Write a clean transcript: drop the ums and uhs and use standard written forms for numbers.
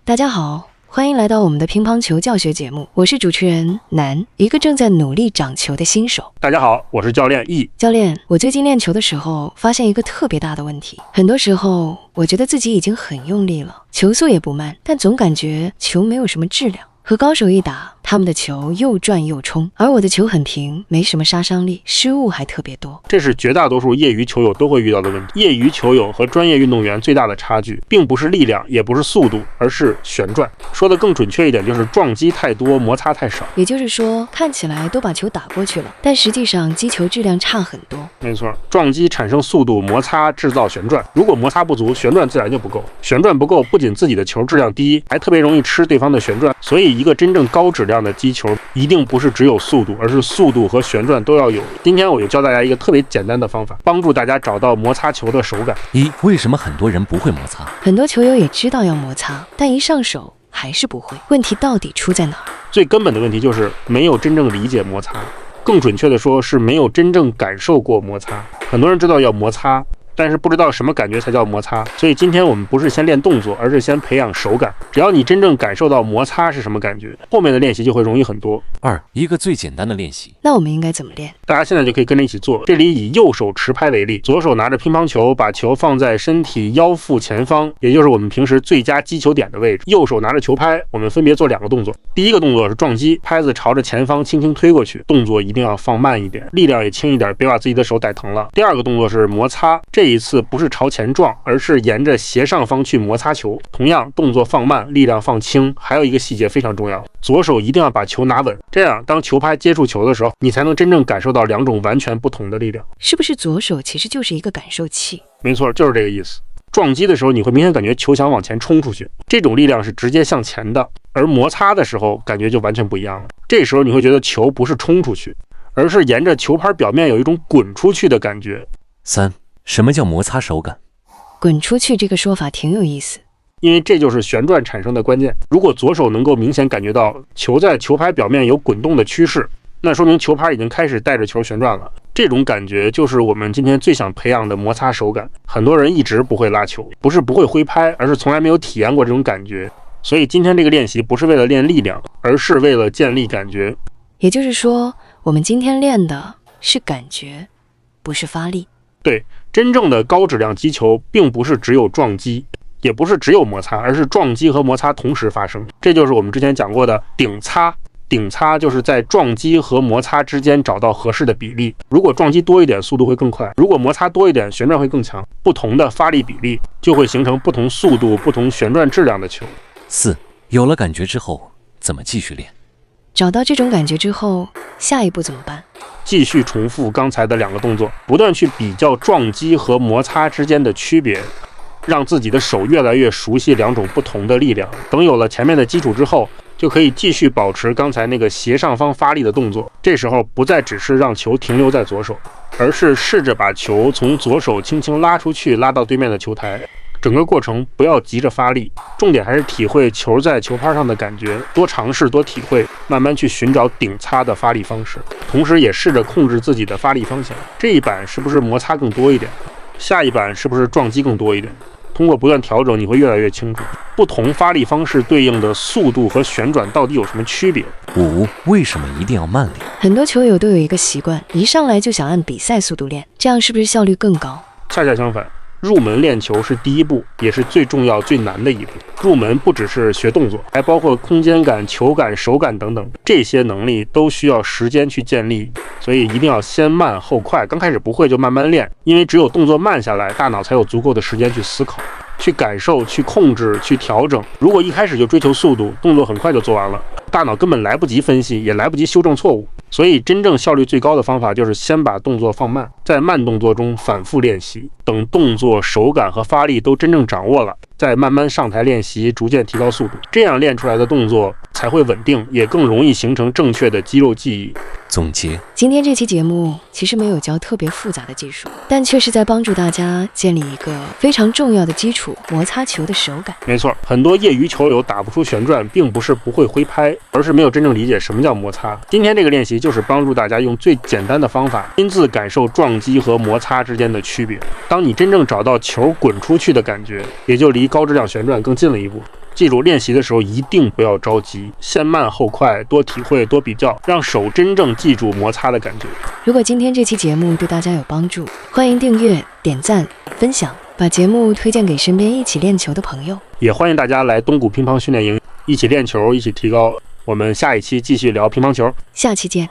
大家好，欢迎来到我们的乒乓球教学节目，我是主持人南，一个正在努力长球的新手。大家好，我是教练易。教练，我最近练球的时候发现一个特别大的问题，很多时候我觉得自己已经很用力了，球速也不慢，但总感觉球没有什么质量。和高手一打，他们的球又转又冲，而我的球很平，没什么杀伤力，失误还特别多。这是绝大多数业余球友都会遇到的问题。业余球友和专业运动员最大的差距，并不是力量，也不是速度，而是旋转。说的更准确一点，就是撞击太多，摩擦太少。也就是说，看起来都把球打过去了，但实际上击球质量差很多。没错，撞击产生速度，摩擦制造旋转。如果摩擦不足，旋转自然就不够。旋转不够，不仅自己的球质量低，还特别容易吃对方的旋转。所以，一个真正高质量的击球，一定不是只有速度，而是速度和旋转都要有。今天我就教大家一个特别简单的方法，帮助大家找到摩擦球的手感。为什么很多人不会摩擦？很多球友也知道要摩擦，但一上手还是不会。问题到底出在哪儿？最根本的问题就是没有真正理解摩擦，更准确的说是没有真正感受过摩擦。很多人知道要摩擦，但是不知道什么感觉才叫摩擦。所以今天我们不是先练动作，而是先培养手感。只要你真正感受到摩擦是什么感觉，后面的练习就会容易很多。一个最简单的练习。那我们应该怎么练？大家现在就可以跟着一起做。这里以右手持拍为例，左手拿着乒乓球，把球放在身体腰腹前方，也就是我们平时最佳击球点的位置。右手拿着球拍，我们分别做两个动作。第一个动作是撞击，拍子朝着前方轻轻推过去，动作一定要放慢一点，力量也轻一点，别把自己的手逮疼了。第二个动作是摩擦，这一次不是朝前撞，而是沿着斜上方去摩擦球。同样，动作放慢，力量放轻。还有一个细节非常重要，左手一定要把球拿稳，这样当球拍接触球的时候，你才能真正感受到两种完全不同的力量。是不是左手其实就是一个感受器？没错，就是这个意思。撞击的时候，你会明显感觉球想往前冲出去，这种力量是直接向前的，而摩擦的时候感觉就完全不一样了。这时候你会觉得球不是冲出去，而是沿着球拍表面有一种滚出去的感觉。什么叫摩擦手感？滚出去这个说法挺有意思，因为这就是旋转产生的关键。如果左手能够明显感觉到球在球拍表面有滚动的趋势，那说明球拍已经开始带着球旋转了。这种感觉就是我们今天最想培养的摩擦手感。很多人一直不会拉球，不是不会挥拍，而是从来没有体验过这种感觉。所以今天这个练习不是为了练力量，而是为了建立感觉。也就是说，我们今天练的是感觉，不是发力。对，真正的高质量击球并不是只有撞击，也不是只有摩擦，而是撞击和摩擦同时发生。这就是我们之前讲过的顶擦。顶擦就是在撞击和摩擦之间找到合适的比例。如果撞击多一点，速度会更快；如果摩擦多一点，旋转会更强。不同的发力比例就会形成不同速度、不同旋转质量的球。有了感觉之后，怎么继续练？找到这种感觉之后，下一步怎么办？继续重复刚才的两个动作，不断去比较撞击和摩擦之间的区别，让自己的手越来越熟悉两种不同的力量。等有了前面的基础之后，就可以继续保持刚才那个斜上方发力的动作。这时候不再只是让球停留在左手，而是试着把球从左手轻轻拉出去，拉到对面的球台。整个过程不要急着发力，重点还是体会球在球拍上的感觉，多尝试多体会，慢慢去寻找顶擦的发力方式，同时也试着控制自己的发力方向。这一板是不是摩擦更多一点？下一板是不是撞击更多一点？通过不断调整，你会越来越清楚不同发力方式对应的速度和旋转到底有什么区别。为什么一定要慢练？很多球友都有一个习惯，一上来就想按比赛速度练，这样是不是效率更高？恰恰相反，入门练球是第一步，也是最重要最难的一步。入门不只是学动作，还包括空间感、球感、手感等等，这些能力都需要时间去建立，所以一定要先慢后快。刚开始不会就慢慢练，因为只有动作慢下来，大脑才有足够的时间去思考、去感受、去控制、去调整。如果一开始就追求速度，动作很快就做完了，大脑根本来不及分析，也来不及修正错误。所以真正效率最高的方法就是先把动作放慢，在慢动作中反复练习，等动作手感和发力都真正掌握了，再慢慢上台练习，逐渐提高速度。这样练出来的动作才会稳定，也更容易形成正确的肌肉记忆。总结，今天这期节目其实没有教特别复杂的技术，但却是在帮助大家建立一个非常重要的基础——摩擦球的手感。没错，很多业余球友打不出旋转，并不是不会挥拍，而是没有真正理解什么叫摩擦。今天这个练习就是帮助大家用最简单的方法，亲自感受撞击和摩擦之间的区别。当你真正找到球滚出去的感觉，也就离高质量旋转更近了一步。记住，练习的时候一定不要着急，先慢后快，多体会，多比较，让手真正记住摩擦的感觉。如果今天这期节目对大家有帮助，欢迎订阅、点赞、分享，把节目推荐给身边一起练球的朋友。也欢迎大家来东谷乒乓训练营，一起练球，一起提高。我们下一期继续聊乒乓球，下期见。